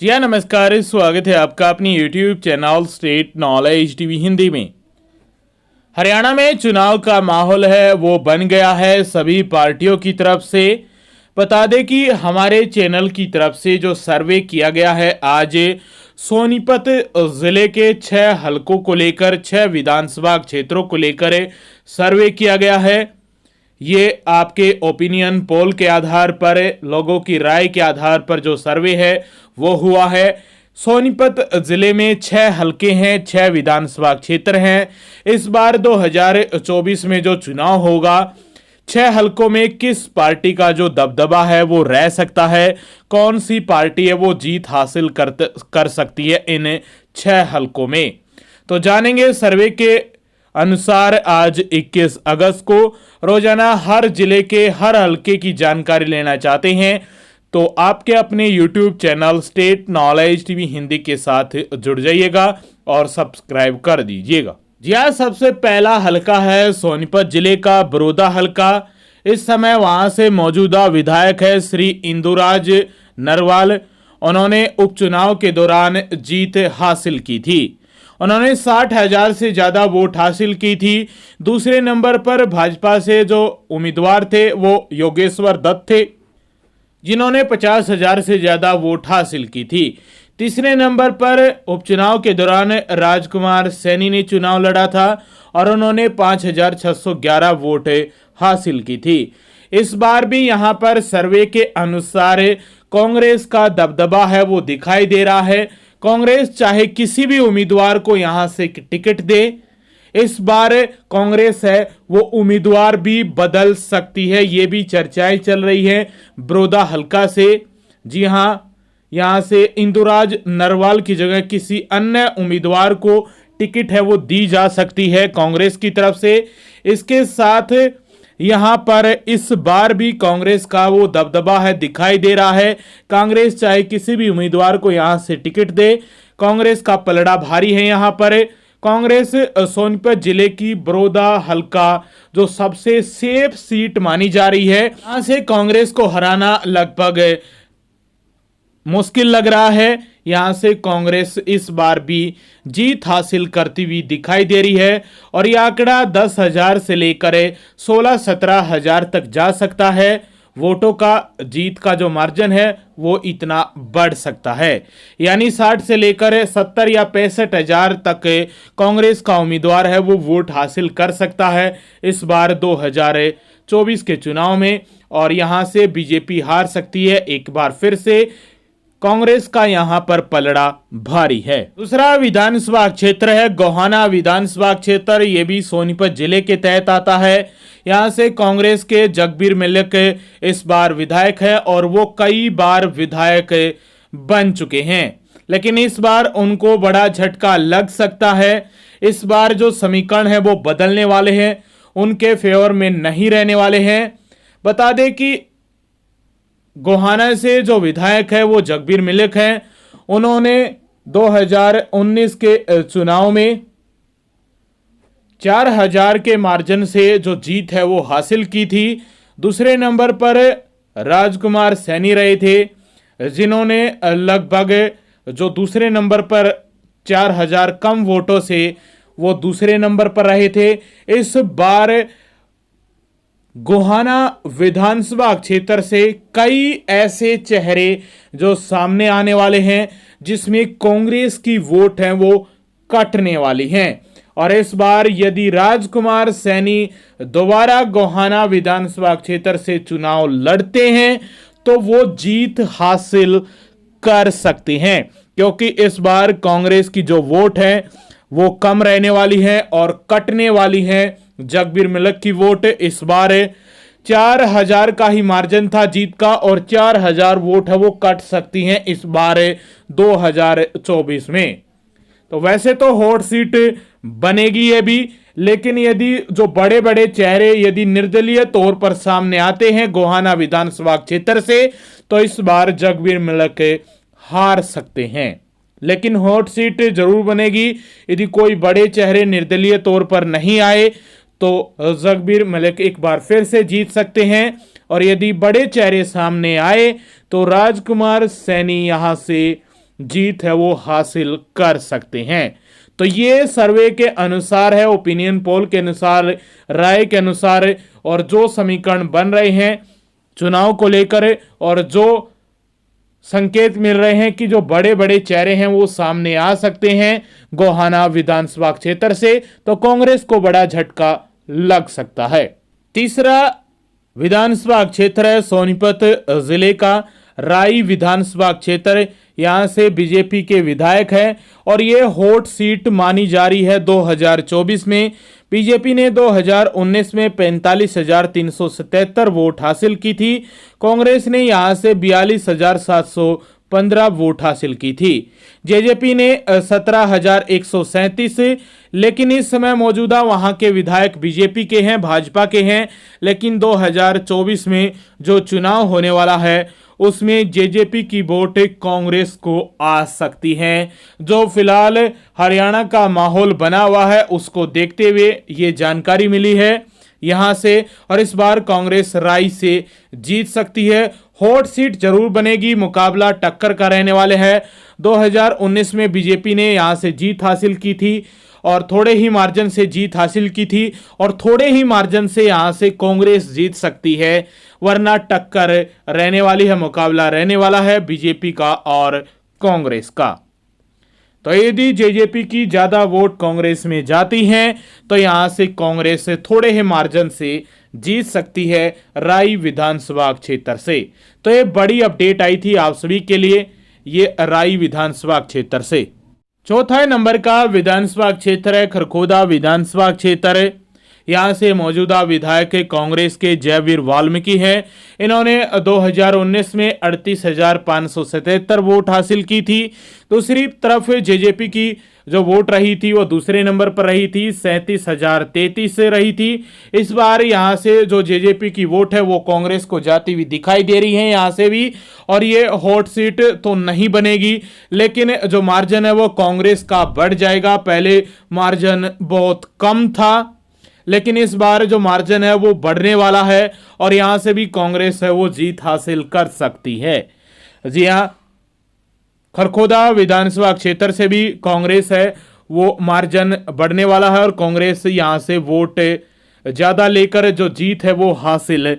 जी हाँ, नमस्कार। स्वागत है आपका अपनी YouTube channel state knowledge TV Hindi में। हरियाणा में चुनाव का माहौल है वो बन गया है सभी पार्टियों की तरफ से। बता दें कि हमारे चैनल की तरफ से जो सर्वे किया गया है, आज सोनीपत जिले के 6 हलकों को लेकर, 6 विधानसभा क्षेत्रों को लेकर सर्वे किया गया है। ये आपके ओपिनियन पोल के आधार पर, लोगों की राय के आधार पर जो सर्वे है वो हुआ है। सोनीपत जिले में 6 हलके हैं, 6 विधानसभा क्षेत्र हैं। इस बार 2024 में जो चुनाव होगा, 6 हलकों में किस पार्टी का जो दबदबा है वो रह सकता है, कौन सी पार्टी है वो जीत हासिल कर सकती है इन 6 हलकों में, तो जानेंगे। सर्वे के अनुसार आज 21 अगस्त को रोजाना हर जिले के हर हलके की जानकारी लेना चाहते हैं तो आपके अपने YouTube channel state knowledge TV Hindi के साथ जुड़ जाइएगा और सब्सक्राइब कर दीजिएगा। जी हाँ, सबसे पहला हलका है सोनीपत जिले का बरोदा हलका। इस समय वहां से मौजूदा विधायक है श्री इंदुराज नरवाल। उन्होंने उपचुनाव के दौरान जीत हासिल की थी। उन्होंने 60,000 से ज्यादा वोट हासिल की थी। दूसरे नंबर पर भाजपा से जो उम्मीदवार थे वो योगेश्वर दत्त थे, जिन्होंने 50,000 से ज्यादा वोट हासिल की थी। तीसरे नंबर पर उपचुनाव के दौरान राजकुमार सैनी ने चुनाव लड़ा था और उन्होंने 5,611 वोट हासिल की थी। इस बार भी यहां पर सर्वे के अनुसार कांग्रेस का दबदबा है वो दिखाई दे रहा है। कांग्रेस चाहे किसी भी उम्मीदवार को यहां से टिकट दे, इस बार कांग्रेस है वो उम्मीदवार भी बदल सकती है, ये भी चर्चाएं चल रही है बरोदा हलका से। जी हां, यहां से इंदुराज नरवाल की जगह किसी अन्य उम्मीदवार को टिकट है वो दी जा सकती है कांग्रेस की तरफ से। इसके साथ यहां पर इस बार भी कांग्रेस का वो दबदबा है दिखाई दे रहा है। कांग्रेस चाहे किसी भी उम्मीदवार को यहां से टिकट दे, कांग्रेस का पलड़ा भारी है। यहां पर कांग्रेस सोनीपत जिले की बरोदा हलका जो सबसे सेफ सीट मानी जा रही है, यहां से कांग्रेस को हराना लगभग मुश्किल लग रहा है। यहां से कांग्रेस इस बार भी जीत हासिल करती हुई दिखाई दे रही है और यह आंकड़ा 10,000 से लेकर 16-17,000 तक जा सकता है। वोटों का जीत का जो मार्जिन है वो इतना बढ़ सकता है, यानी 60 से लेकर 70 या 65,000 तक कांग्रेस का उम्मीदवार है वो वोट हासिल कर सकता है इस बार 2024 के चुनाव में। और यहां से बीजेपी हार सकती है एक बार फिर से। कांग्रेस का यहां पर पलड़ा भारी है। दूसरा विधानसभा क्षेत्र है गोहाना विधानसभा क्षेत्र। यह भी सोनीपत जिले के तहत आता है। यहां से कांग्रेस के जगबीर मलिक इस बार विधायक है और वो कई बार विधायक बन चुके हैं, लेकिन इस बार उनको बड़ा झटका लग सकता है। इस बार जो समीकरण है वो बदलने वाले हैं, उनके फेवर में नहीं रहने वाले हैं। बता दें कि गोहाना से जो विधायक है वो जगबीर मलिक हैं। उन्होंने 2019 के चुनाव में 4,000 के मार्जिन से जो जीत है वो हासिल की थी। दूसरे नंबर पर राजकुमार सैनी रहे थे, जिन्होंने लगभग जो दूसरे नंबर पर 4,000 कम वोटों से वो दूसरे नंबर पर रहे थे। इस बार गोहाना विधानसभा क्षेत्र से कई ऐसे चेहरे जो सामने आने वाले हैं जिसमें कांग्रेस की वोट है वो कटने वाली हैं। और इस बार यदि राजकुमार सैनी दोबारा गोहाना विधानसभा क्षेत्र से चुनाव लड़ते हैं तो वो जीत हासिल कर सकते हैं, क्योंकि इस बार कांग्रेस की जो वोट है वो कम रहने वाली है और कटने वाली है। जगबीर मलिक की वोट इस बार 4,000 का ही मार्जिन था जीत का और 4,000 वोट है वो कट सकती हैं इस बार 2024 में। तो वैसे तो हॉट सीट बनेगी ये भी, लेकिन यदि जो बड़े बड़े चेहरे यदि निर्दलीय तौर पर सामने आते हैं गोहाना विधानसभा क्षेत्र से, तो इस बार जगबीर मलिक हार सकते हैं। लेकिन हॉट सीट जरूर बनेगी। यदि कोई बड़े चेहरे निर्दलीय तौर पर नहीं आए तो जगबीर मलिक एक बार फिर से जीत सकते हैं, और यदि बड़े चेहरे सामने आए तो राजकुमार सैनी यहां से जीत है वो हासिल कर सकते हैं। तो ये सर्वे के अनुसार है, ओपिनियन पोल के अनुसार, राय के अनुसार, और जो समीकरण बन रहे हैं चुनाव को लेकर और जो संकेत मिल रहे हैं कि जो बड़े बड़े चेहरे हैं वो सामने आ सकते हैं गोहाना विधानसभा क्षेत्र से, तो कांग्रेस को बड़ा झटका लग सकता है। तीसरा विधानसभा क्षेत्र है सोनीपत जिले का राई विधानसभा क्षेत्र। यहां से बीजेपी के विधायक हैं और ये हॉट सीट मानी जा रही है 2024 में। बीजेपी ने 2019 में 45,377 वोट हासिल की थी। कांग्रेस ने यहां से 42,715 वोट हासिल की थी। जेजेपी ने 17,137, लेकिन इस समय मौजूदा वहां के विधायक बीजेपी के हैं, भाजपा के हैं, लेकिन 2024 में जो चुनाव होने वाला है उसमें जेजेपी की वोट कांग्रेस को आ सकती हैं। जो फिलहाल हरियाणा का माहौल बना हुआ है उसको देखते हुए ये जानकारी मिली है यहां से, और इस बार कांग्रेस राई से जीत सकती है। हॉट सीट जरूर बनेगी, मुकाबला टक्कर का रहने वाले हैं। 2019 में बीजेपी ने यहां से जीत हासिल की थी और थोड़े ही मार्जिन से जीत हासिल की थी, और थोड़े ही मार्जिन से यहां से कांग्रेस जीत सकती है, वरना टक्कर रहने वाली है, मुकाबला रहने वाला है बीजेपी का और कांग्रेस का। तो यदि जेजेपी की ज्यादा वोट कांग्रेस में जाती हैं तो यहां से कांग्रेस थोड़े ही मार्जिन से जीत सकती है राई विधानसभा क्षेत्र से। तो ये बड़ी अपडेट आई थी आप सभी के लिए, ये राई विधानसभा क्षेत्र से। चौथा नंबर का विधानसभा क्षेत्र है खरखोदा विधानसभा क्षेत्र। यहां से मौजूदा विधायक कांग्रेस के जयवीर वाल्मीकि हैं। इन्होंने 2019 में 38,577 वोट हासिल की थी। दूसरी तरफ जेजेपी की जो वोट रही थी वो दूसरे नंबर पर रही थी, 37,033 से रही थी। इस बार यहां से जो जेजेपी की वोट है वो कांग्रेस को जाती हुई दिखाई दे रही है यहां से भी, और ये हॉट सीट तो नहीं बनेगी, लेकिन जो मार्जिन है वो कांग्रेस का बढ़ जाएगा। पहले मार्जिन बहुत कम था, लेकिन इस बार जो मार्जिन है वो बढ़ने वाला है और यहां से भी कांग्रेस है वो जीत हासिल कर सकती है। जी हां, खरखोदा विधानसभा क्षेत्र से भी कांग्रेस है वो मार्जिन बढ़ने वाला है और कांग्रेस यहां से वोट ज्यादा लेकर जो जीत है वो हासिल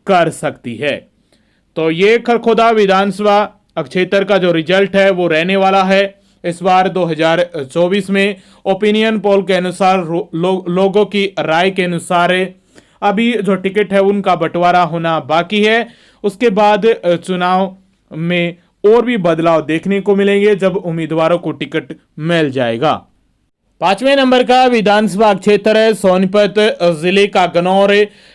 कर सकती है। तो ये खरखोदा विधानसभा क्षेत्र का जो रिजल्ट है वो रहने वाला है इस बार 2024 में। ओपिनियन पोल के अनुसार, लोगों की राय के अनुसार अभी जो टिकट है उनका बंटवारा होना बाकी है। उसके बाद चुनाव में और भी बदलाव देखने को मिलेंगे जब उम्मीदवारों को टिकट मिल जाएगा। पांचवें नंबर का विधानसभा क्षेत्र है सोनीपत जिले का गनौर।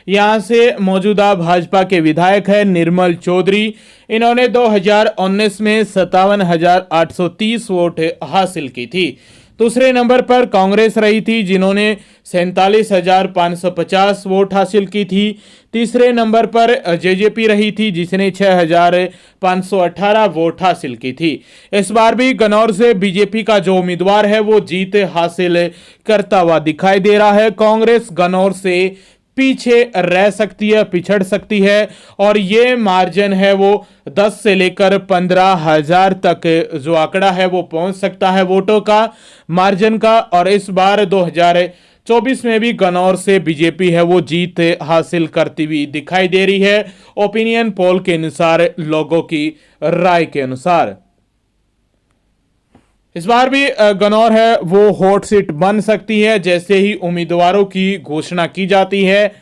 यहां से मौजूदा भाजपा के विधायक है निर्मल चौधरी। इन्होंने 2019 में 57,830 वोट हासिल की थी। दूसरे नंबर पर कांग्रेस रही थी जिन्होंने 47,550 वोट हासिल की थी। तीसरे नंबर पर जेजेपी रही थी जिसने 6,518 वोट हासिल की थी। इस बार भी गनौर से बीजेपी का जो उम्मीदवार है वो जीत हासिल करता हुआ दिखाई दे रहा है। कांग्रेस गनौर से पीछे रह सकती है, पिछड़ सकती है, और ये मार्जिन है वो 10 से लेकर 15,000 तक जो आंकड़ा है वो पहुंच सकता है वोटों का, मार्जिन का। और इस बार 2024 में भी गनौर से बीजेपी है वो जीत हासिल करती हुई दिखाई दे रही है ओपिनियन पोल के अनुसार, लोगों की राय के अनुसार। इस बार भी गनौर है वो हॉट सीट बन सकती है। जैसे ही उम्मीदवारों की घोषणा की जाती है,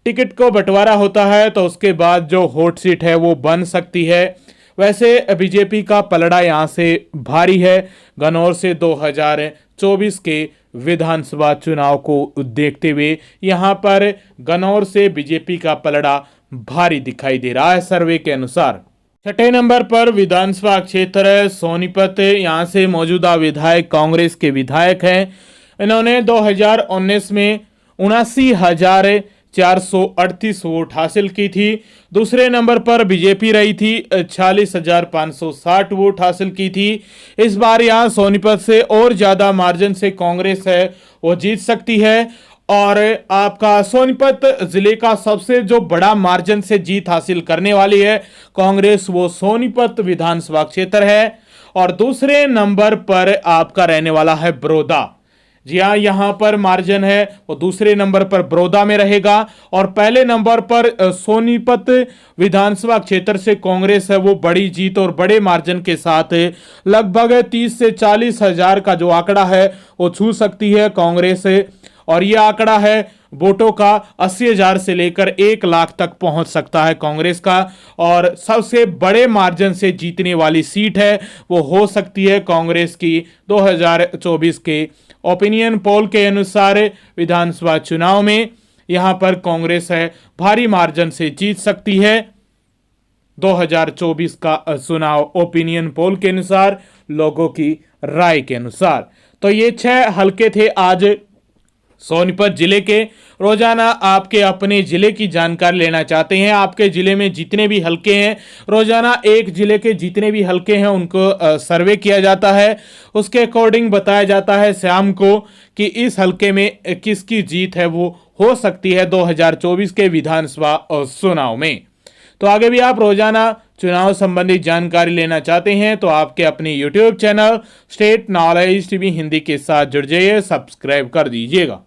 टिकट को बंटवारा होता है, तो उसके बाद जो हॉट सीट है वो बन सकती है। वैसे बीजेपी का पलड़ा यहां से भारी है गनौर से 2024 के विधानसभा चुनाव को देखते हुए। यहां पर गनौर से बीजेपी का पलड़ा भारी दिखाई दे रहा है सर्वे के अनुसार। छठे नंबर पर विधानसभा क्षेत्र है सोनीपत। यहां से मौजूदा विधायक कांग्रेस के विधायक हैं। इन्होंने 2019 में 79,438 वोट हासिल की थी। दूसरे नंबर पर बीजेपी रही थी, 46,560 वोट हासिल की थी। इस बार यहां सोनीपत से और ज्यादा मार्जिन से कांग्रेस है वो जीत सकती है, और आपका सोनीपत जिले का सबसे जो बड़ा मार्जिन से जीत हासिल करने वाली है कांग्रेस, वो सोनीपत विधानसभा क्षेत्र है। और दूसरे नंबर पर आपका रहने वाला है बड़ौदा। जी हाँ, यहां पर मार्जिन है वो दूसरे नंबर पर बड़ौदा में रहेगा और पहले नंबर पर सोनीपत विधानसभा क्षेत्र से कांग्रेस है वो बड़ी जीत और बड़े मार्जिन के साथ लगभग 30 से 40 हजार का जो आंकड़ा है वो छू सकती है कांग्रेस। और यह आंकड़ा है वोटों का 80,000 से लेकर 1 लाख तक पहुंच सकता है कांग्रेस का। और सबसे बड़े मार्जिन से जीतने वाली सीट है वो हो सकती है कांग्रेस की 2024 के ओपिनियन पोल के अनुसार विधानसभा चुनाव में यहां पर कांग्रेस है भारी मार्जिन से जीत सकती है 2024 का चुनाव ओपिनियन पोल के अनुसार, लोगों की राय के अनुसार। तो ये 6 हलके थे आज सोनीपत जिले के। रोजाना आपके अपने जिले की जानकारी लेना चाहते हैं, आपके जिले में जितने भी हलके हैं, रोजाना एक जिले के जितने भी हलके हैं उनको सर्वे किया जाता है, उसके अकॉर्डिंग बताया जाता है शाम को कि इस हलके में किसकी जीत है वो हो सकती है 2024 के विधानसभा चुनाव में। तो आगे भी आप रोजाना चुनाव संबंधी जानकारी लेना चाहते हैं तो आपके अपने YouTube channel state knowledge TV Hindi के साथ जुड़ जाइए, सब्सक्राइब कर दीजिएगा।